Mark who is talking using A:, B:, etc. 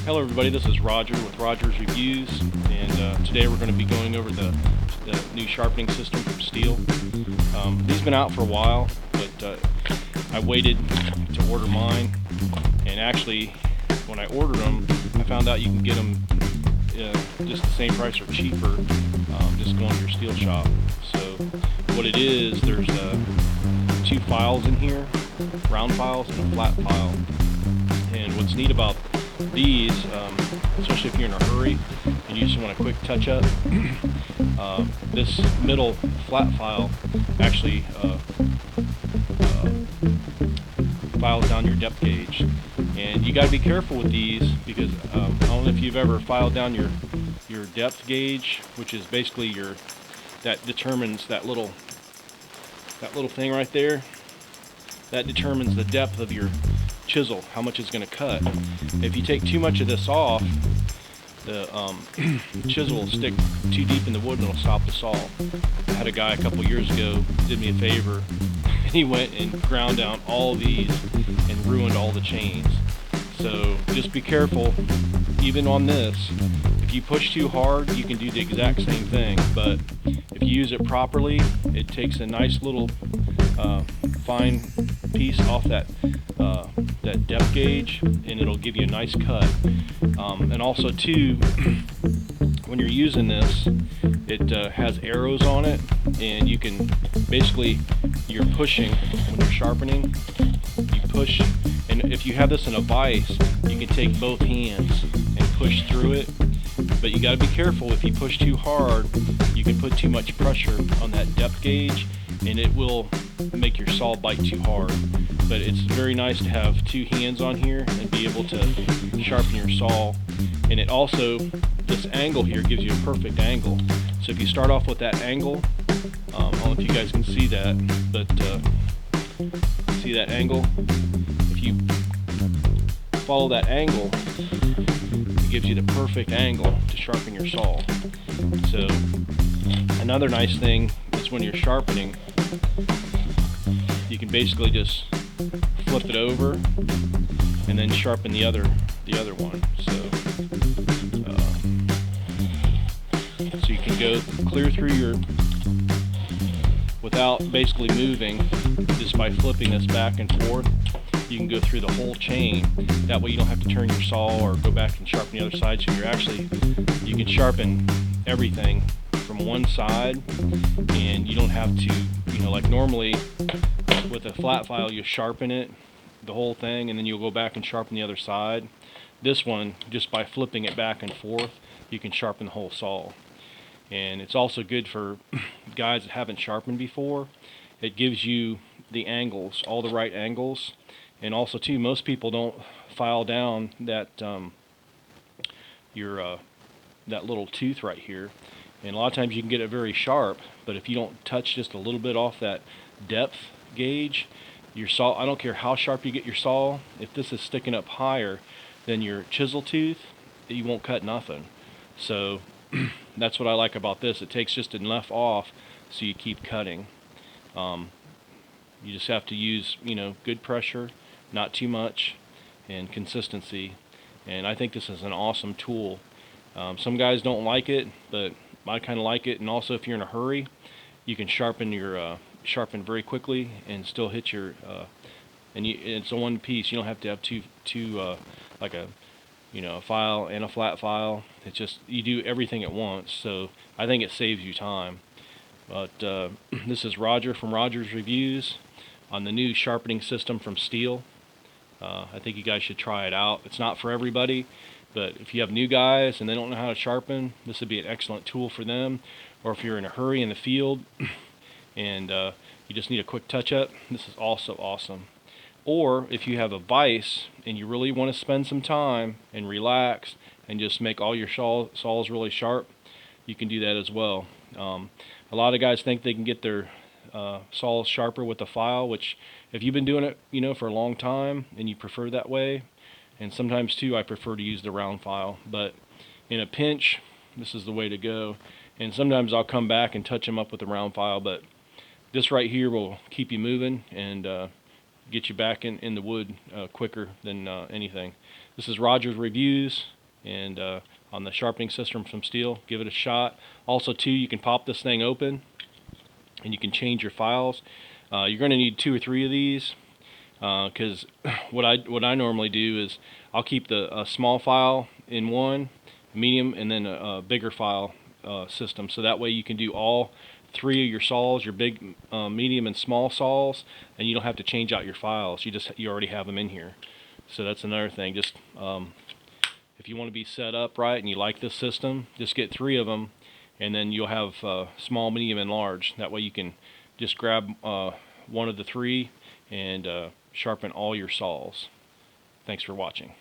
A: Hello everybody, this is Roger with Roger's Reviews, and today we're going to be going over the new sharpening system from Stihl. These have been out for a while, but I waited to order mine, and actually when I ordered them I found out you can get them just the same price or cheaper, just going to your Stihl shop. So what it is, there's two files in here, round files and a flat file. And what's neat about these, especially if you're in a hurry and you just want a quick touch up, this middle flat file actually files down your depth gauge. And you got to be careful with these because I don't know if you've ever filed down your depth gauge, which is basically that determines that little thing right there. That determines the depth of your chisel, how much it's going to cut. If you take too much of this off, the chisel will stick too deep in the wood and it'll stop the saw. I had a guy a couple years ago did me a favor, and he went and ground down all these and ruined all the chains. So just be careful, even on this. If you push too hard, you can do the exact same thing, but if you use it properly, it takes a nice little fine piece off that depth gauge, and it'll give you a nice cut. And also too, when you're using this, it has arrows on it, and you can basically, you're pushing when you're sharpening, you push, and if you have this in a vise, you can take both hands and push through it. But you got to be careful. If you push too hard, you can put too much pressure on that depth gauge, and it will make your saw bite too hard. But it's very nice to have two hands on here and be able to sharpen your saw. And it also, this angle here gives you a perfect angle. So if you start off with that angle, I don't know if you guys can see that, but see that angle? If you follow that angle, it gives you the perfect angle to sharpen your saw. So another nice thing is when you're sharpening, you can basically just flip it over and then sharpen the other one. So you can go clear through your, without basically moving, just by flipping this back and forth. You can go through the whole chain. That way you don't have to turn your saw or go back and sharpen the other side. So you can sharpen everything from one side, and you don't have to, like normally with a flat file you sharpen it, the whole thing, and then you'll go back and sharpen the other side. This one, just by flipping it back and forth, you can sharpen the whole saw. And it's also good for guys that haven't sharpened before. It gives you the angles, all the right angles. And also too, most people don't file down that that little tooth right here, and a lot of times you can get it very sharp, but if you don't touch just a little bit off that depth gauge, your saw, I don't care how sharp you get your saw, if this is sticking up higher than your chisel tooth, you won't cut nothing. So that's what I like about this. It takes just enough off so you keep cutting. You just have to use, good pressure, not too much, and consistency. And I think this is an awesome tool. Some guys don't like it, but I kind of like it. And also, if you're in a hurry, you can sharpen sharpen very quickly and still hit your. And it's a one piece. You don't have to have two like a a file and a flat file. It's just you do everything at once. So I think it saves you time. But this is Roger from Roger's Reviews on the new sharpening system from Stihl. I think you guys should try it out. It's not for everybody, but if you have new guys and they don't know how to sharpen, this would be an excellent tool for them. Or if you're in a hurry in the field and you just need a quick touch-up, this is also awesome. Or if you have a vise and you really want to spend some time and relax and just make all your saws really sharp, you can do that as well. A lot of guys think they can get their saws sharper with a file, which if you've been doing it for a long time and you prefer that way, and sometimes too I prefer to use the round file, but in a pinch this is the way to go. And sometimes I'll come back and touch them up with the round file, but this right here will keep you moving and get you back in the wood quicker than anything. This is Roger's Reviews. and on the sharpening system from Stihl. Give it a shot. Also, too, you can pop this thing open and you can change your files. You're going to need 2 or 3 of these, because what I normally do is I'll keep the small file in one, medium, and then a bigger file system. So that way you can do all 3 of your saws, your big, medium, and small saws, and you don't have to change out your files. You already have them in here. So that's another thing. Just if you want to be set up right and you like this system, just get 3 of them, and then you'll have small, medium, and large. That way you can just grab one of the 3 and sharpen all your saws. Thanks for watching.